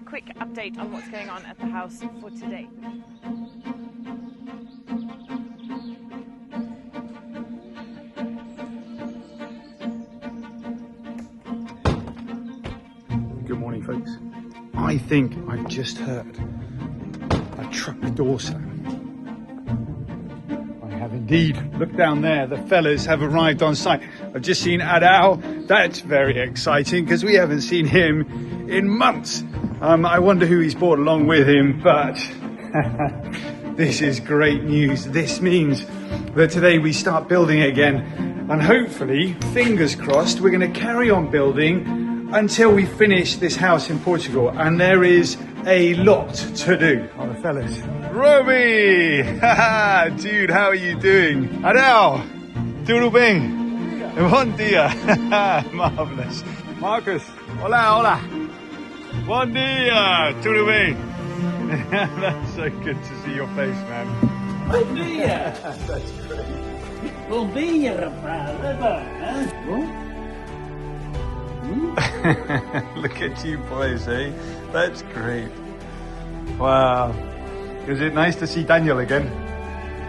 quick update on what's going on at the house for today. Good morning, folks. I think I've just heard a truck door slam. I have indeed. Look down there, the fellas have arrived on site. I've just seen Adao. That's very exciting because we haven't seen him in months. I wonder who he's brought along with him, but this is great news. This means that today we start building again, and hopefully, fingers crossed, we're going to carry on building until we finish this house in Portugal, and there is a lot to do. Oh, the fellas. Roby! Dude, how are you doing? Adao! Tudo bem? Bom dia! Marvellous. Marcus, hola, hola. Bom dia! Tudo bem? That's so good to see your face, man. Bom dia! That's great. Bom dia, rapaz! Look at you boys, eh? That's great. Wow. Is it nice to see Daniel again?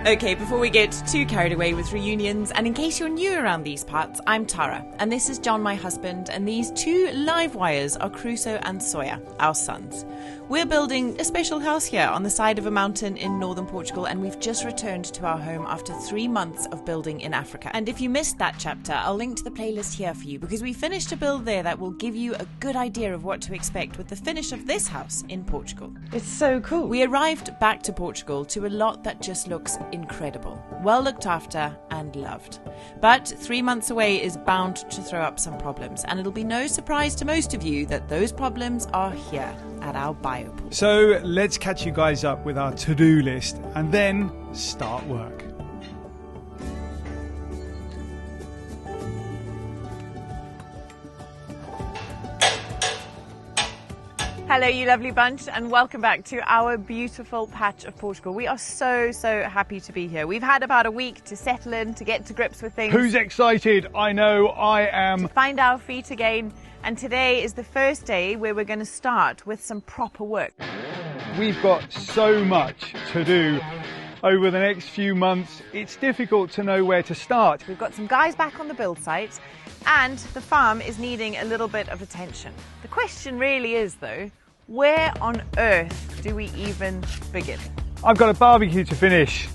Okay, before we get too carried away with reunions, and in case you're new around these parts, I'm Tara, and this is John, my husband, and these two live wires are Crusoe and Sawyer, our sons. We're building a special house here on the side of a mountain in northern Portugal, and we've just returned to our home after 3 months of building in Africa. And if you missed that chapter, I'll link to the playlist here for you, because we finished a build there that will give you a good idea of what to expect with the finish of this house in Portugal. It's so cool. We arrived back to Portugal to a lot that just looks incredible, well looked after and loved. But 3 months away is bound to throw up some problems, and it'll be no surprise to most of you that those problems are here at our biopool. So let's catch you guys up with our to-do list and then start work. Hello, you lovely bunch, and welcome back to our beautiful patch of Portugal. We are so happy to be here. We've had about a week to settle in, to get to grips with things. Who's excited? I know I am. To find our feet again. And today is the first day where we're going to start with some proper work. We've got so much to do over the next few months. It's difficult to know where to start. We've got some guys back on the build site, and the farm is needing a little bit of attention. The question really is, though, where on earth do we even begin? I've got a barbecue to finish.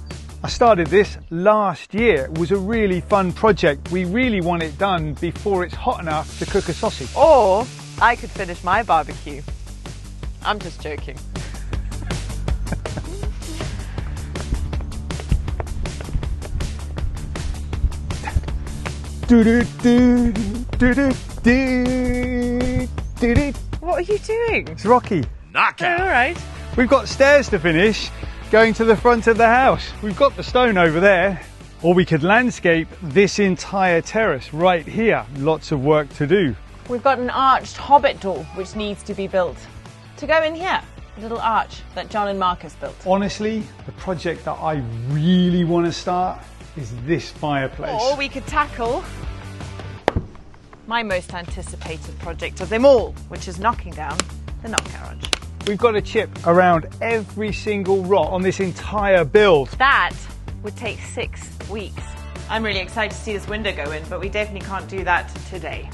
I started this last year. It was a really fun project. We really want it done before it's hot enough to cook a sausage. Or I could finish my barbecue. I'm just joking. What are you doing? It's Rocky. Knockout. Oh, all right. We've got stairs to finish going to the front of the house. We've got the stone over there. Or we could landscape this entire terrace right here. Lots of work to do. We've got an arched hobbit door which needs to be built to go in here. A little arch that John and Marcus built. Honestly, the project that I really want to start is this fireplace. Or we could tackle my most anticipated project of them all, which is knocking down the knock garage. We've got to chip around every single rock on this entire build. That would take 6 weeks. I'm really excited to see this window go in, but we definitely can't do that today.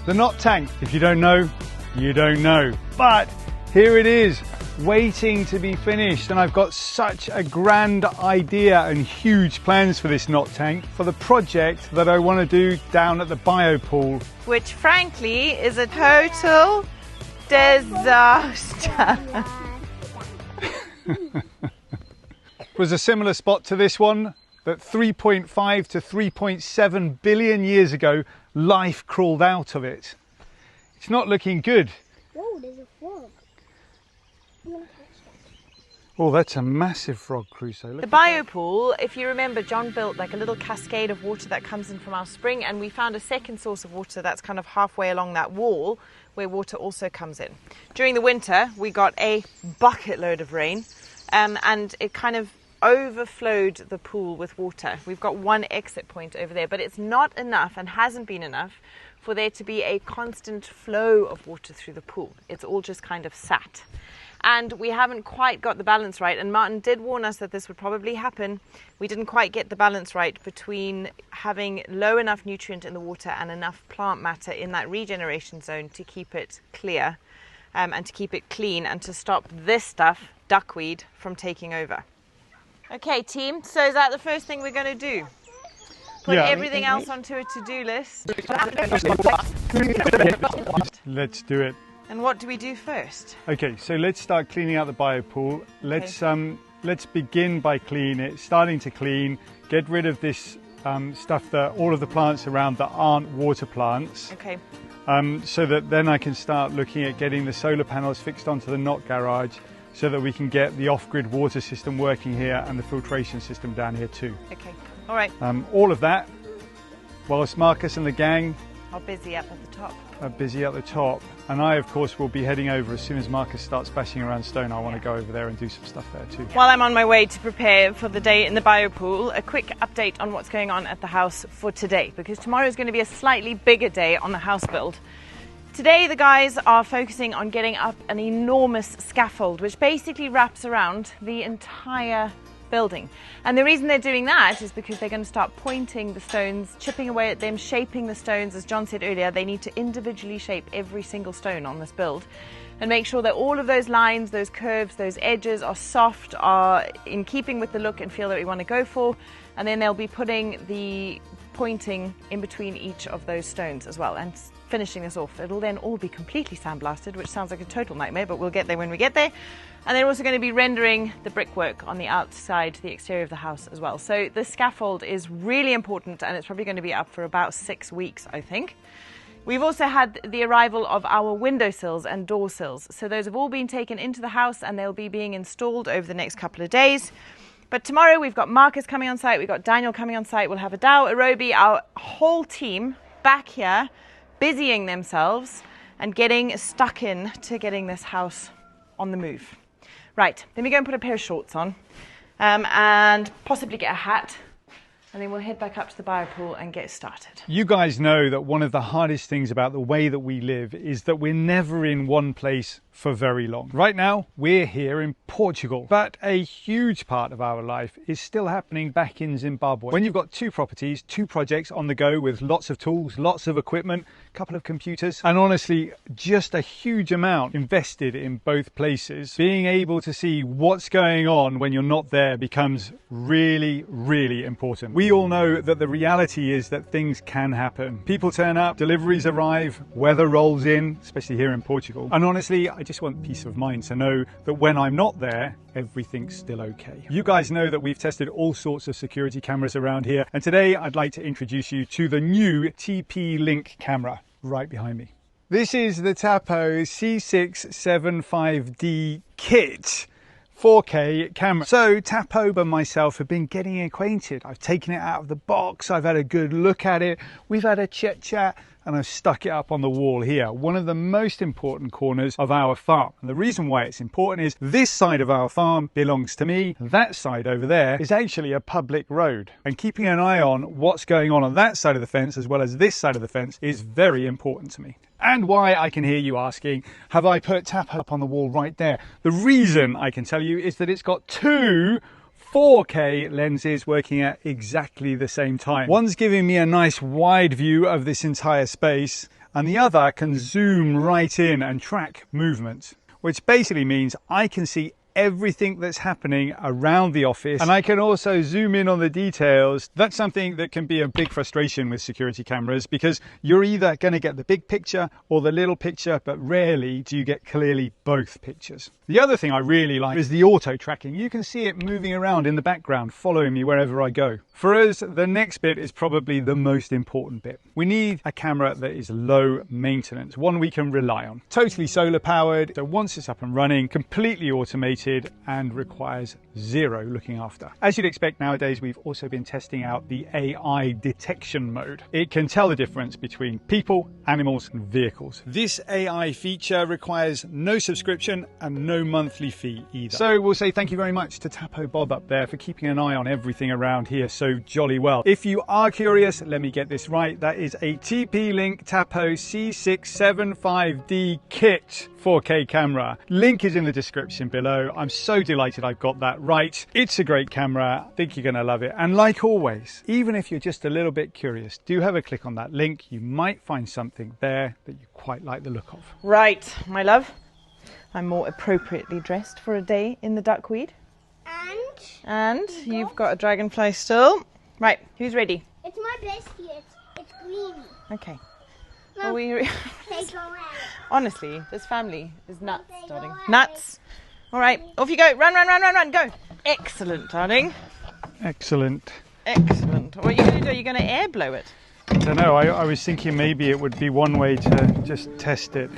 The knot tank, if you don't know, you don't know. But here it is, waiting to be finished. And I've got such a grand idea and huge plans for this knot tank for the project that I want to do down at the biopool. Which frankly is a total disaster. It was a similar spot to this one, that 3.5 to 3.7 billion years ago, life crawled out of it. It's not looking good. Whoa, there's a frog. Oh, that's a massive frog, Crusoe. The biopool, if you remember, John built like a little cascade of water that comes in from our spring, and we found a second source of water that's kind of halfway along that wall where water also comes in. During the winter, we got a bucket load of rain, and it kind of overflowed the pool with water. We've got one exit point over there, but it's not enough and hasn't been enough for there to be a constant flow of water through the pool. It's all just kind of sat. And we haven't quite got the balance right. And Martin did warn us that this would probably happen. We didn't quite get the balance right between having low enough nutrient in the water and enough plant matter in that regeneration zone to keep it clear and to keep it clean and to stop this stuff, duckweed, from taking over. Okay, team, so is that the first thing we're going to do? Put everything else onto a to-do list. Let's do it. And what do we do first? Okay, so let's start cleaning out the biopool. Let's begin by starting to clean, get rid of this stuff, that all of the plants around that aren't water plants. Okay. So that then I can start looking at getting the solar panels fixed onto the Knott garage so that we can get the off-grid water system working here and the filtration system down here too. Okay, all right. All of that, whilst Marcus and the gang are busy up at the top. And I, of course, will be heading over as soon as Marcus starts bashing around stone. I want to go over there and do some stuff there too. While I'm on my way to prepare for the day in the biopool, a quick update on what's going on at the house for today, because tomorrow is going to be a slightly bigger day on the house build. Today the guys are focusing on getting up an enormous scaffold which basically wraps around the entire building. And the reason they're doing that is because they're going to start pointing the stones, chipping away at them, shaping the stones. As John said earlier, they need to individually shape every single stone on this build and make sure that all of those lines, those curves, those edges are soft, are in keeping with the look and feel that we want to go for. And then they'll be putting the pointing in between each of those stones as well and finishing this off. It'll then all be completely sandblasted, which sounds like a total nightmare, but we'll get there when we get there. And they're also going to be rendering the brickwork on the outside, the exterior of the house as well. So the scaffold is really important, and it's probably going to be up for about 6 weeks, I think. We've also had the arrival of our windowsills and door sills. So those have all been taken into the house and they'll be being installed over the next couple of days. But tomorrow we've got Marcus coming on site, we've got Daniel coming on site, we'll have Adao, Arobi, our whole team back here, busying themselves and getting stuck in to getting this house on the move. Right, then we go and put a pair of shorts on and possibly get a hat, and then we'll head back up to the biopool and get started. You guys know that one of the hardest things about the way that we live is that we're never in one place for very long. Right now, we're here in Portugal, but a huge part of our life is still happening back in Zimbabwe. When you've got 2 properties, 2 projects on the go with lots of tools, lots of equipment, a couple of computers, and honestly, just a huge amount invested in both places, being able to see what's going on when you're not there becomes really, really important. We all know that the reality is that things can happen. People turn up, deliveries arrive, weather rolls in, especially here in Portugal. And honestly, I just want peace of mind to know that when I'm not there, everything's still okay. You guys know that we've tested all sorts of security cameras around here, and today I'd like to introduce you to the new TP-Link camera right behind me. This is the Tapo C675D kit 4K camera. So Tapo and myself have been getting acquainted. I've taken it out of the box, I've had a good look at it, we've had a chit chat, and I've stuck it up on the wall here, one of the most important corners of our farm. And the reason why it's important is this side of our farm belongs to me. That side over there is actually a public road. And keeping an eye on what's going on that side of the fence as well as this side of the fence is very important to me. And why, I can hear you asking, have I put Tap up on the wall right there? The reason I can tell you is that it's got 2 4K lenses working at exactly the same time. One's giving me a nice wide view of this entire space, and the other can zoom right in and track movement, which basically means I can see everything that's happening around the office, and I can also zoom in on the details. That's something that can be a big frustration with security cameras, because you're either going to get the big picture or the little picture, but rarely do you get clearly both pictures. The other thing I really like is the auto tracking. You can see it moving around in the background, following me wherever I go. For us, the next bit is probably the most important bit. We need a camera that is low maintenance, one we can rely on. Totally solar powered, so once it's up and running, completely automated, automated and requires zero looking after. As you'd expect nowadays, we've also been testing out the AI detection mode. It can tell the difference between people, animals and vehicles. This AI feature requires no subscription and no monthly fee either. So we'll say thank you very much to Tapo Bob up there for keeping an eye on everything around here so jolly well. If you are curious, let me get this right. That is a TP-Link Tapo C675D kit 4K camera. Link is in the description below. I'm so delighted I've got that right. It's a great camera. I think you're going to love it. And like always, even if you're just a little bit curious, do have a click on that link. You might find something there that you quite like the look of. Right, my love. I'm more appropriately dressed for a day in the duckweed. And you've got a dragonfly still. Right, who's ready? It's my bestie. It's Greeny. Okay. No, Are we they go around. Honestly, this family is nuts, darling. Nuts. All right, off you go. Run, run, run, run, run. Go. Excellent, darling. Excellent. Excellent. What are you going to do? Are you going to air blow it? I don't know. I was thinking maybe it would be one way to just test it.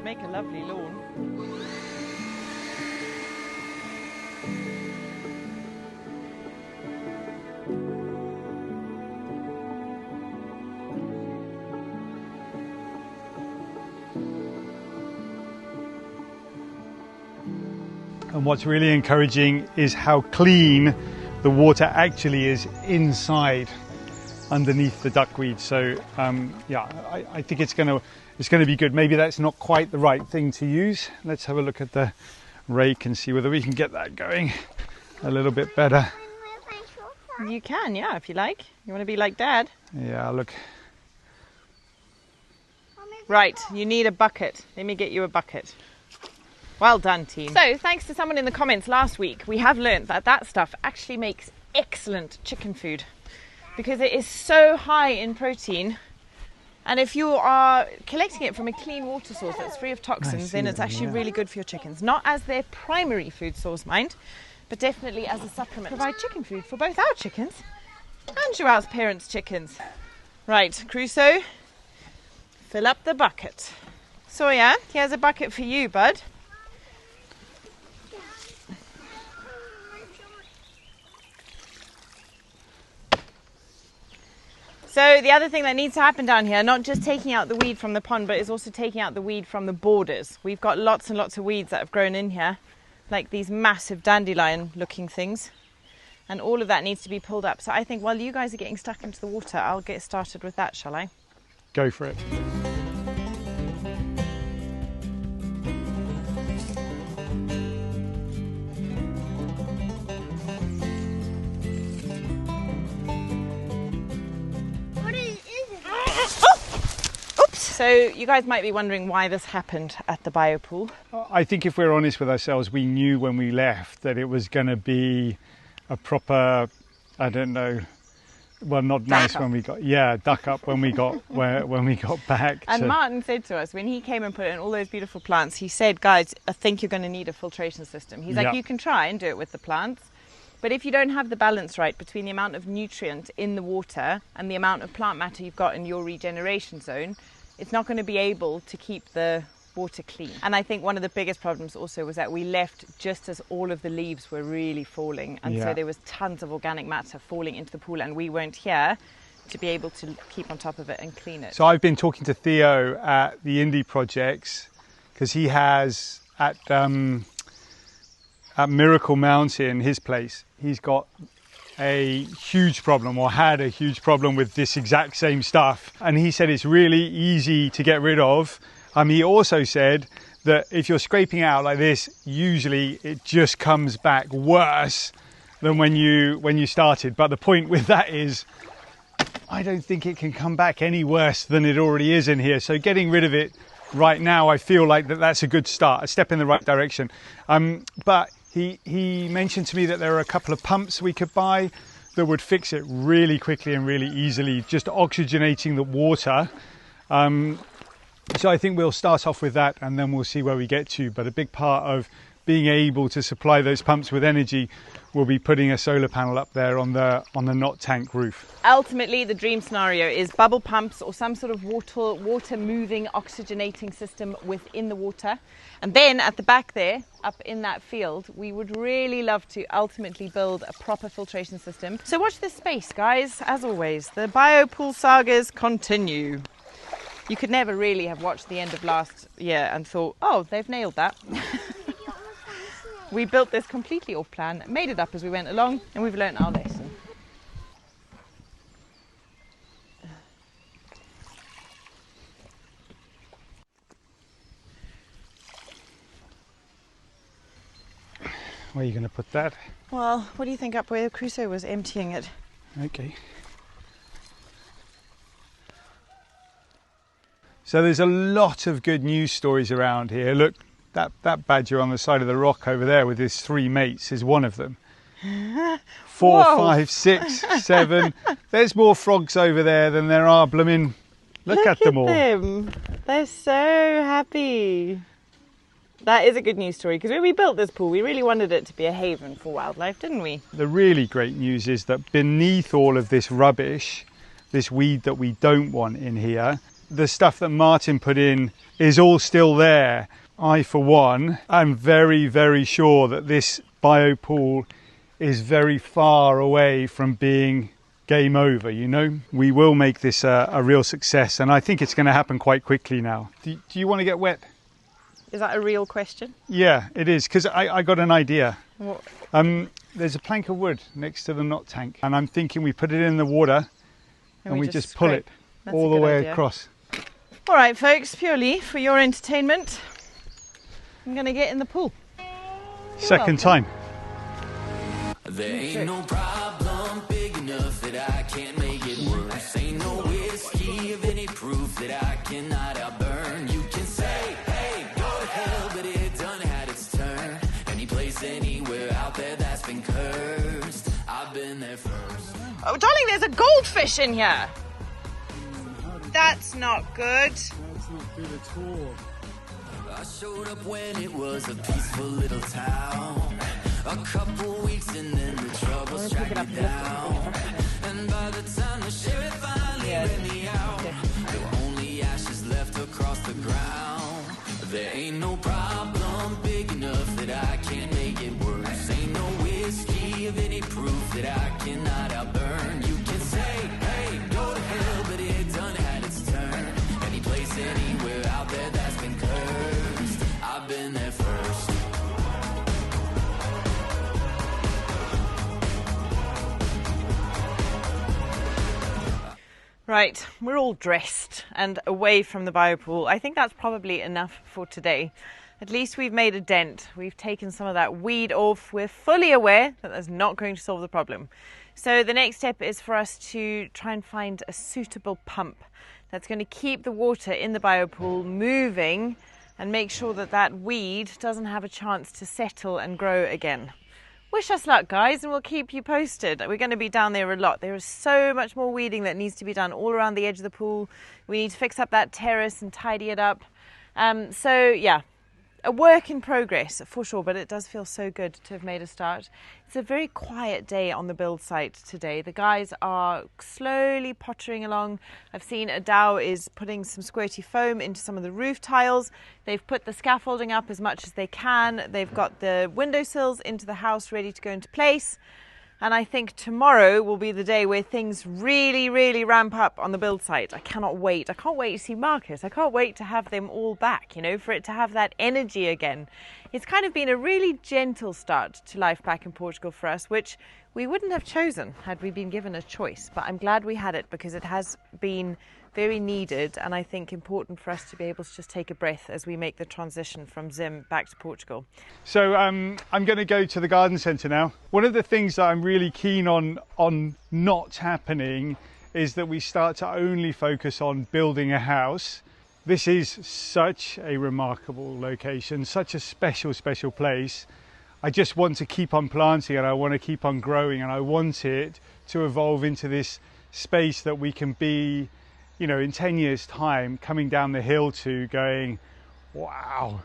Make a lovely lawn. And what's really encouraging is how clean the water actually is inside underneath the duckweed. So yeah, I think it's going to be good. Maybe that's not quite the right thing to use. Let's have a look at the rake and see whether we can get that going a little bit better. You can, yeah, if you like. You want to be like Dad? Yeah, look. Right, you need a bucket. Let me get you a bucket. Well done, team. So, thanks to someone in the comments last week, we have learnt that that stuff actually makes excellent chicken food because it is so high in protein. And if you are collecting it from a clean water source that's free of toxins, then it's actually really good for your chickens. Not as their primary food source, mind, but definitely as a supplement. Provide chicken food for both our chickens and Joao's parents' chickens. Right, Crusoe, fill up the bucket. Sawyer, here's a bucket for you, bud. So the other thing that needs to happen down here, not just taking out the weed from the pond, but is also taking out the weed from the borders. We've got lots and lots of weeds that have grown in here, like these massive dandelion looking things. And all of that needs to be pulled up. So I think while you guys are getting stuck into the water, I'll get started with that, shall I? Go for it. So you guys might be wondering why this happened at the biopool. I think if we're honest with ourselves, we knew when we left that it was going to be a proper, I don't know, well, not nice when we got, duck up when we got when we got back. And Martin said to us when he came and put in all those beautiful plants, he said, guys, I think you're going to need a filtration system. He's like, you can try and do it with the plants, but if you don't have the balance right between the amount of nutrient in the water and the amount of plant matter you've got in your regeneration zone, it's not going to be able to keep the water clean. And I think one of the biggest problems also was that we left just as all of the leaves were really falling, and so there was tons of organic matter falling into the pool, and we weren't here to be able to keep on top of it and clean it. So I've been talking to Theo at the Indie Projects because he has at Miracle Mountain, his place, he's got a huge problem, or had a huge problem with this exact same stuff, and he said it's really easy to get rid of. He also said that if you're scraping it out like this, usually it just comes back worse than when you started. But the point with that is, I don't think it can come back any worse than it already is in here. So getting rid of it right now, I feel like that's a good start, a step in the right direction. But he mentioned to me that there are a couple of pumps we could buy that would fix it really quickly and really easily, just oxygenating the water. So I think we'll start off with that and then we'll see where we get to. But a big part of being able to supply those pumps with energy will be putting a solar panel up there on the knot tank roof. Ultimately, the dream scenario is bubble pumps or some sort of water moving oxygenating system within the water. And then at the back there, up in that field, we would really love to ultimately build a proper filtration system. So watch this space, guys. As always, the biopool sagas continue. You could never really have watched the end of last year and thought, oh, they've nailed that. We built this completely off plan, made it up as we went along, and we've learnt our lesson. Where are you going to put that? Well, what do you think up where Crusoe was emptying it? Okay. So there's a lot of good news stories around here. Look, that badger on the side of the rock over there with his 3 mates is one of them. 4, Whoa. 5, 6, 7. There's more frogs over there than there are blooming. Look at them all. Them. They're so happy. That is a good news story, because when we built this pool, we really wanted it to be a haven for wildlife, didn't we? The really great news is that beneath all of this rubbish, this weed that we don't want in here, the stuff that Martin put in is all still there. I, for one, am very, very sure that this biopool is very far away from being game over, you know? We will make this a real success, and I think it's going to happen quite quickly now. Do you want to get wet? Is that a real question? Yeah, it is, because I got an idea. What? There's a plank of wood next to the knot tank, and I'm thinking we put it in the water and we just pull it all the way across. All right, folks, purely for your entertainment, I'm going to get in the pool. Second time. There ain't no problem big enough that I can't make it worse. Ain't no whiskey of any proof that I cannot outburn. You can say, hey, go to hell, but it done had its turn. Any place, anywhere out there that's been cursed, I've been there first. Oh, darling, there's a goldfish in here. That's not good. That's not good at all. I showed up when it was a peaceful little town. A couple weeks and then the troubles tracked me down. And by the time the sheriff finally let me out, there were only ashes left across the ground. There ain't no problem big enough that I can't make it worse. Ain't no whiskey of any proof that I cannot outburn. You can say, hey, go to hell, but it done had its turn. Any place, anywhere out there that's been cursed, I've been there first. Right, we're all dressed and away from the biopool. I think that's probably enough for today. At least we've made a dent. We've taken some of that weed off. We're fully aware that that's not going to solve the problem. So the next step is for us to try and find a suitable pump that's going to keep the water in the biopool moving and make sure that that weed doesn't have a chance to settle and grow again. Wish us luck, guys, and we'll keep you posted. We're going to be down there a lot. There is so much more weeding that needs to be done all around the edge of the pool. We need to fix up that terrace and tidy it up. So, yeah, a work in progress for sure, but it does feel so good to have made a start. It's a very quiet day on the build site today. The guys are slowly pottering along. I've seen Adao is putting some squirty foam into some of the roof tiles. They've put the scaffolding up as much as they can. They've got the windowsills into the house ready to go into place. And I think tomorrow will be the day where things really, really ramp up on the build site. I cannot wait. I can't wait to see Marcus. I can't wait to have them all back, you know, for it to have that energy again. It's kind of been a really gentle start to life back in Portugal for us, which we wouldn't have chosen had we been given a choice. But I'm glad we had it because it has been very needed and I think important for us to be able to just take a breath as we make the transition from Zim back to Portugal. So I'm going to go to the garden centre now. One of the things that I'm really keen on not happening is that we start to only focus on building a house. This is such a remarkable location, such a special place. I just want to keep on planting and I want to keep on growing, and I want it to evolve into this space that we can be, you know, in 10 years time coming down the hill to going, wow.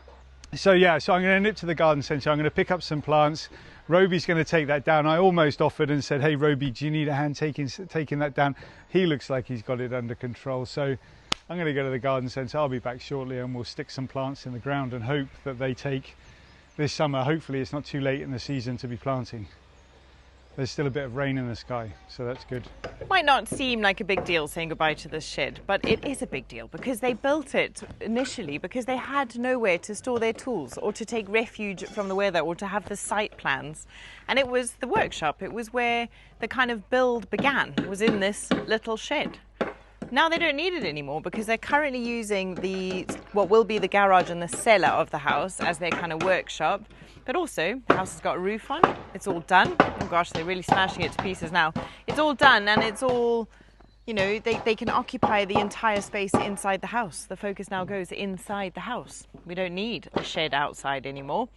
So yeah, so I'm going to nip to the garden centre. I'm going to pick up some plants. Roby's going to take that down. I almost offered and said, hey Roby, do you need a hand taking that down? He looks like he's got it under control. So I'm going to go to the garden centre. I'll be back shortly and we'll stick some plants in the ground and hope that they take this summer. Hopefully it's not too late in the season to be planting. There's still a bit of rain in the sky, so that's good. It might not seem like a big deal saying goodbye to this shed, but it is a big deal because they built it initially because they had nowhere to store their tools or to take refuge from the weather or to have the site plans. And it was the workshop. It was where the kind of build began, was in this little shed. Now they don't need it anymore because they're currently using what will be the garage and the cellar of the house as their kind of workshop. But also, the house has got a roof on. It's all done. Oh gosh, they're really smashing it to pieces now. It's all done and it's all, you know, they can occupy the entire space inside the house. The focus now goes inside the house. We don't need a shed outside anymore.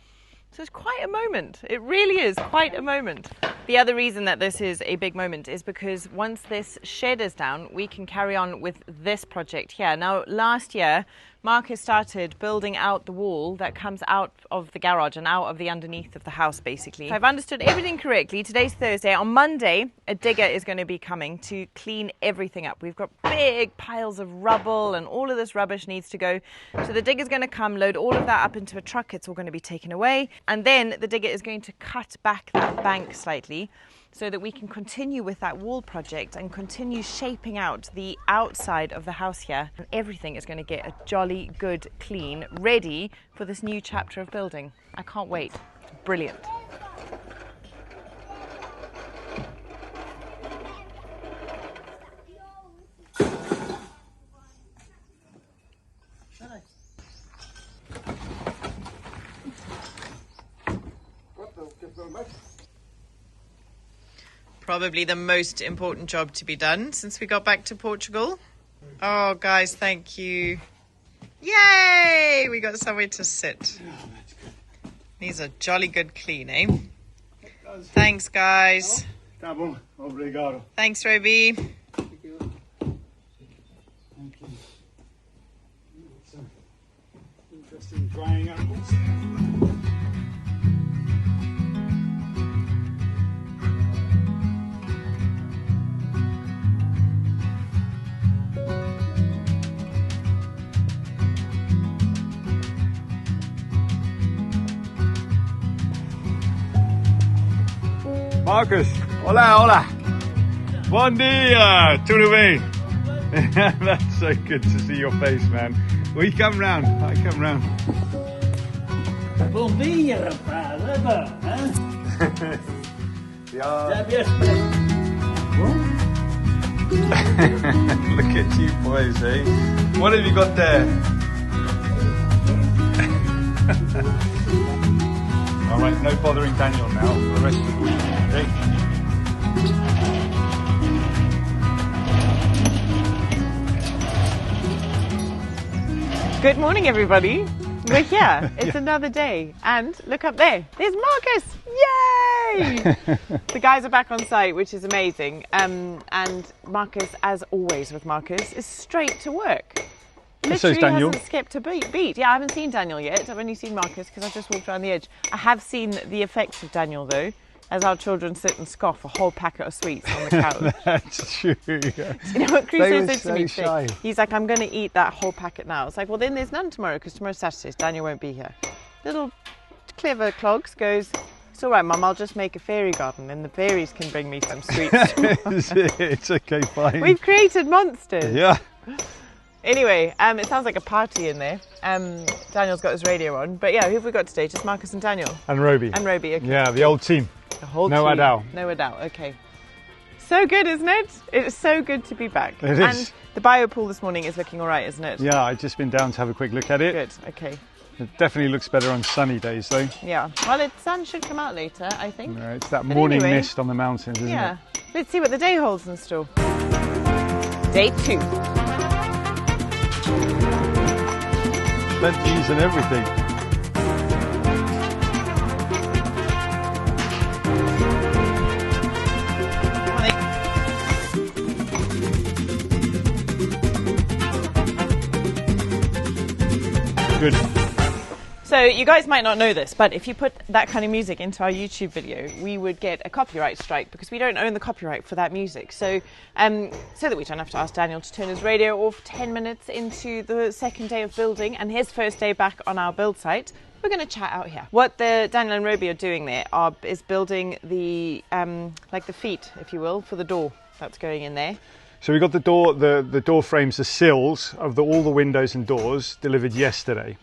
So it's quite a moment. It really is quite a moment. The other reason that this is a big moment is because once this shed is down, we can carry on with this project here. Now, last year, Marcus started building out the wall that comes out of the garage and out of the underneath of the house, basically. If I've understood everything correctly, today's Thursday. On Monday, a digger is going to be coming to clean everything up. We've got big piles of rubble and all of this rubbish needs to go. So the digger's going to come, load all of that up into a truck. It's all going to be taken away. And then the digger is going to cut back that bank slightly so that we can continue with that wall project and continue shaping out the outside of the house here. And everything is going to get a jolly good clean, ready for this new chapter of building. I can't wait. It's brilliant. Probably the most important job to be done since we got back to Portugal. Oh, guys, thank you. Yay! We got somewhere to sit. These are jolly good clean, eh? Thanks, guys. Tá bom. Obrigado. Thanks, Roby. Thank you. Some interesting drying apples. Marcus, hola, hola. Bom dia, tudo bem? That's so good to see your face, man. Will you come round? I come round. Bom dia, rapaz. É bom, hein? Yeah. Já vieste? Look at you boys, eh? What have you got there? All right, no bothering Daniel now for the rest of the week, okay? Good morning, everybody. We're here. It's another day. And look up there. There's Marcus. Yay! The guys are back on site, which is amazing. And Marcus, as always with Marcus, is straight to work. Literally hasn't skipped a beat. Yeah, I haven't seen Daniel yet. I've only seen Marcus because I've just walked around the edge. I have seen the effects of Daniel, though, as our children sit and scoff a whole packet of sweets on the couch. That's true. Yeah. You know what Crusoe said to me shy. today? He's like, I'm going to eat that whole packet now. It's like, well, then there's none tomorrow because tomorrow's Saturday. Daniel won't be here. Little clever clogs goes, it's all right, Mum, I'll just make a fairy garden and the fairies can bring me some sweets. It's okay, fine. We've created monsters. Yeah. Anyway, it sounds like a party in there. Daniel's got his radio on. But yeah, who have we got today? Just Marcus and Daniel? And Roby. And Roby, okay. Yeah, the old team. The whole no team. Adao. No Adao, okay. So good, isn't it? It's so good to be back. It is. And the biopool this morning is looking all right, isn't it? Yeah, I've just been down to have a quick look at it. Good, okay. It definitely looks better on sunny days, though. Yeah. Well, the sun should come out later, I think. It's that morning mist on the mountains, isn't yeah. it? Let's see what the day holds in store. Day 2. Plenties and everything. good. So you guys might not know this, but if you put that kind of music into our YouTube video, we would get a copyright strike because we don't own the copyright for that music. So so that we don't have to ask Daniel to turn his radio off 10 minutes into the second day of building and his first day back on our build site, we're going to chat out here. What Daniel and Roby are doing there is building the like the feet, if you will, for the door that's going in there. So we got the door frames, the sills of all the windows and doors delivered yesterday.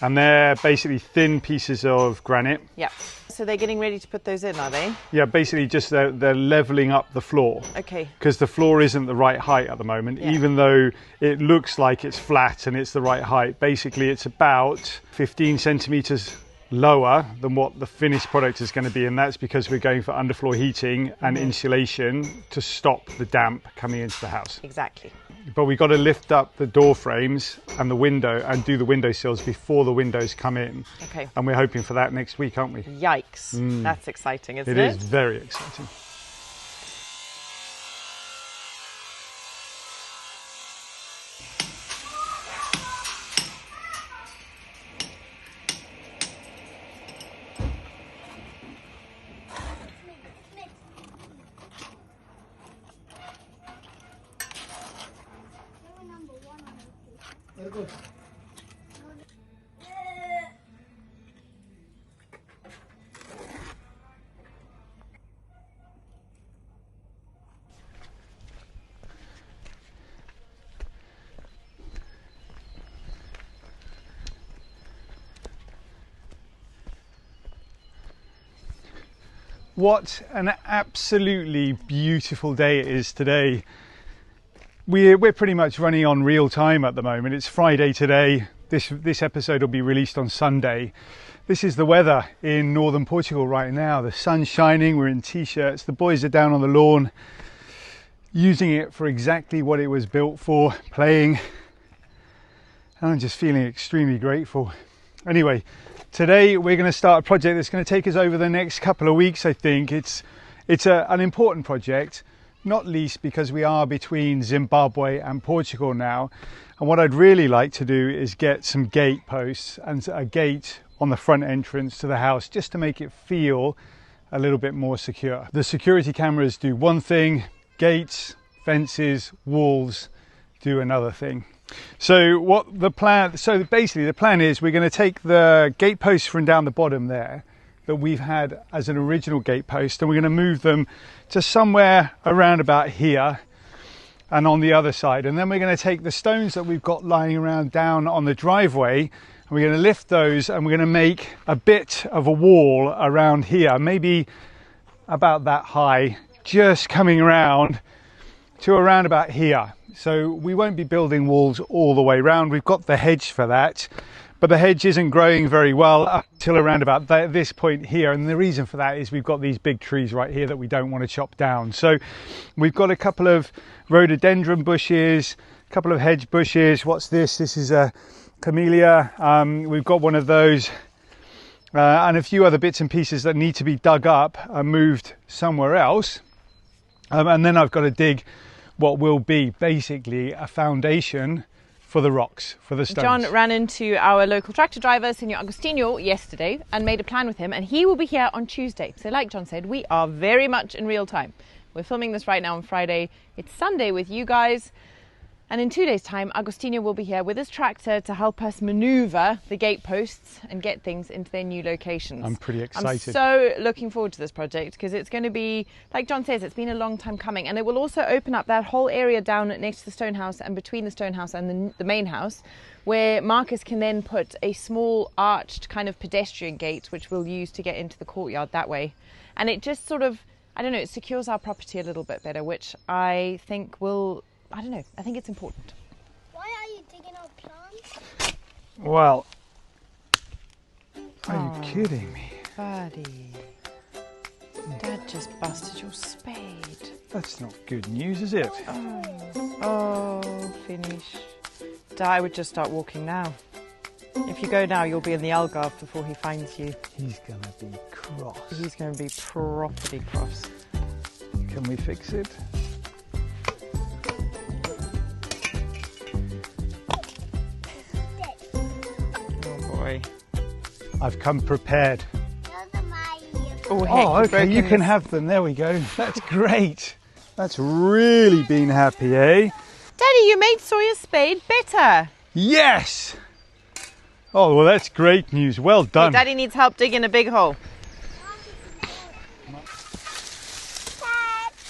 And they're basically thin pieces of granite. Yeah. So they're getting ready to put those in, are they? Yeah, basically just they're levelling up the floor. Okay. Because the floor isn't the right height at the moment, even though it looks like it's flat and it's the right height. Basically, it's about 15 centimetres lower than what the finished product is going to be, and that's because we're going for underfloor heating and insulation to stop the damp coming into the house. Exactly. But we've got to lift up the door frames and the window and do the window sills before the windows come in. Okay. And we're hoping for that next week, aren't we? Yikes. That's exciting, isn't it? It is very exciting. What an absolutely beautiful day it is today. We're pretty much running on real time at the moment. It's Friday today. This episode will be released on Sunday. This is the weather in Northern Portugal right now. The sun's shining, we're in t-shirts, the boys are down on the lawn using it for exactly what it was built for, playing. And I'm just feeling extremely grateful. Anyway, today we're going to start a project that's going to take us over the next couple of weeks, I think. It's an important project, not least because we are between Zimbabwe and Portugal now. And what I'd really like to do is get some gate posts and a gate on the front entrance to the house, just to make it feel a little bit more secure. The security cameras do one thing, gates, fences, walls do another thing. So basically the plan is we're going to take the gate posts from down the bottom there that we've had as an original gate post, and we're going to move them to somewhere around about here and on the other side. And then we're going to take the stones that we've got lying around down on the driveway, and we're going to lift those and we're going to make a bit of a wall around here, maybe about that high, just coming around to around about here. So we won't be building walls all the way around. We've got the hedge for that, but the hedge isn't growing very well up till around about this point here. And the reason for that is we've got these big trees right here that we don't want to chop down. So we've got a couple of rhododendron bushes, a couple of hedge bushes. What's this? This is a camellia. We've got one of those and a few other bits and pieces that need to be dug up and moved somewhere else. And then I've got to dig what will be basically a foundation for the rocks, for the stones. John ran into our local tractor driver, Senor Agostinho, yesterday and made a plan with him, and he will be here on Tuesday. So like John said, we are very much in real time. We're filming this right now on Friday. It's Sunday with you guys. And in 2 days' time, Agostinho will be here with his tractor to help us maneuver the gate posts and get things into their new locations. I'm pretty excited. I'm so looking forward to this project because it's going to be, like John says, it's been a long time coming. And it will also open up that whole area down next to the stone house and between the stone house and the main house, where Marcus can then put a small arched kind of pedestrian gate, which we'll use to get into the courtyard that way. And it just sort of, I don't know, it secures our property a little bit better, which I think will... I don't know, I think it's important. Why are you digging out plants? Well, are you kidding me? Buddy, Dad just busted your spade. That's not good news, is it? Oh, finish. Dad, I would just start walking now. If you go now, you'll be in the Algarve before he finds you. He's going to be cross. He's going to be properly cross. Can we fix it? I've come prepared. Those are my Oh, heck, Oh, you've okay, you broken can this. have them. There we go. That's great. That's really been happy, eh? Daddy, you made Sawyer's spade better. Yes! Oh, well, that's great news. Well done. Daddy needs help digging a big hole.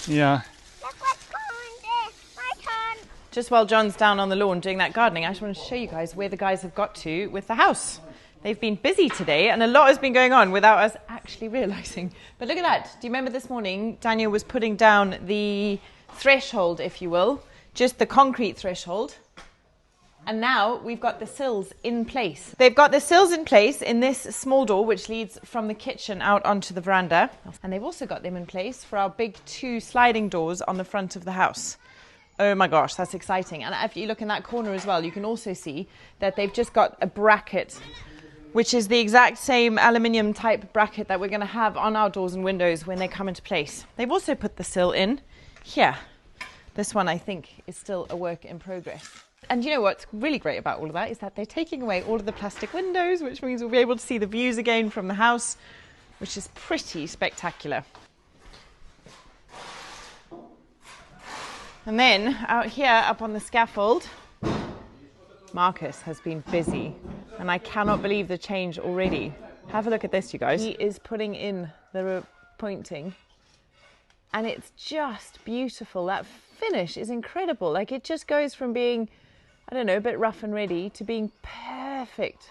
Yeah. Look what's going there. My turn. Just while John's down on the lawn doing that gardening, I just wanted to show you guys where the guys have got to with the house. They've been busy today and a lot has been going on without us actually realising. But look at that. Do you remember this morning Daniel was putting down the threshold, if you will, just the concrete threshold. And now we've got the sills in place. They've got the sills in place in this small door which leads from the kitchen out onto the veranda. And they've also got them in place for our big 2 sliding doors on the front of the house. Oh my gosh, that's exciting. And if you look in that corner as well, you can also see that they've just got a bracket, which is the exact same aluminium type bracket that we're going to have on our doors and windows when they come into place. They've also put the sill in here. This one, I think, is still a work in progress. And you know what's really great about all of that is that they're taking away all of the plastic windows, which means we'll be able to see the views again from the house, which is pretty spectacular. And then out here up on the scaffold, Marcus has been busy and I cannot believe the change already. Have a look at this, you guys. He is putting in the pointing and it's just beautiful. That finish is incredible. Like it just goes from being, I don't know, a bit rough and ready to being perfect.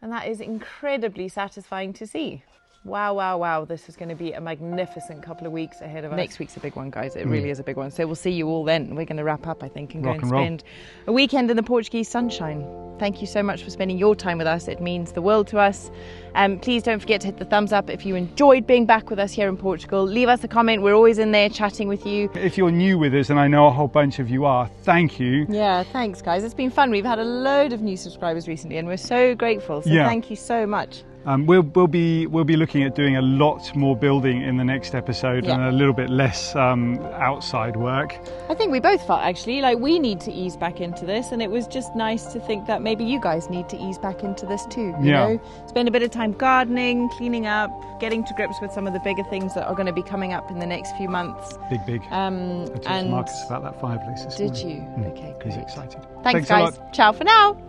And that is incredibly satisfying to see. Wow, wow, wow. This is going to be a magnificent couple of weeks ahead of us. Next week's a big one, guys. It really is a big one. So we'll see you all then. We're going to wrap up, I think, and go and spend a weekend in the Portuguese sunshine. Thank you so much for spending your time with us. It means the world to us. Please don't forget to hit the thumbs up if you enjoyed being back with us here in Portugal. Leave us a comment. We're always in there chatting with you. If you're new with us, and I know a whole bunch of you are, thank you. Yeah, thanks, guys. It's been fun. We've had a load of new subscribers recently and we're so grateful. So thank you so much. We'll be looking at doing a lot more building in the next episode and a little bit less outside work. I think we both felt actually like we need to ease back into this, and it was just nice to think that maybe you guys need to ease back into this too. You know, spend a bit of time gardening, cleaning up, getting to grips with some of the bigger things that are going to be coming up in the next few months. Big. I talked to Marcus about that fireplace this morning. Did you? Okay, He's excited. Thanks guys. Ciao for now.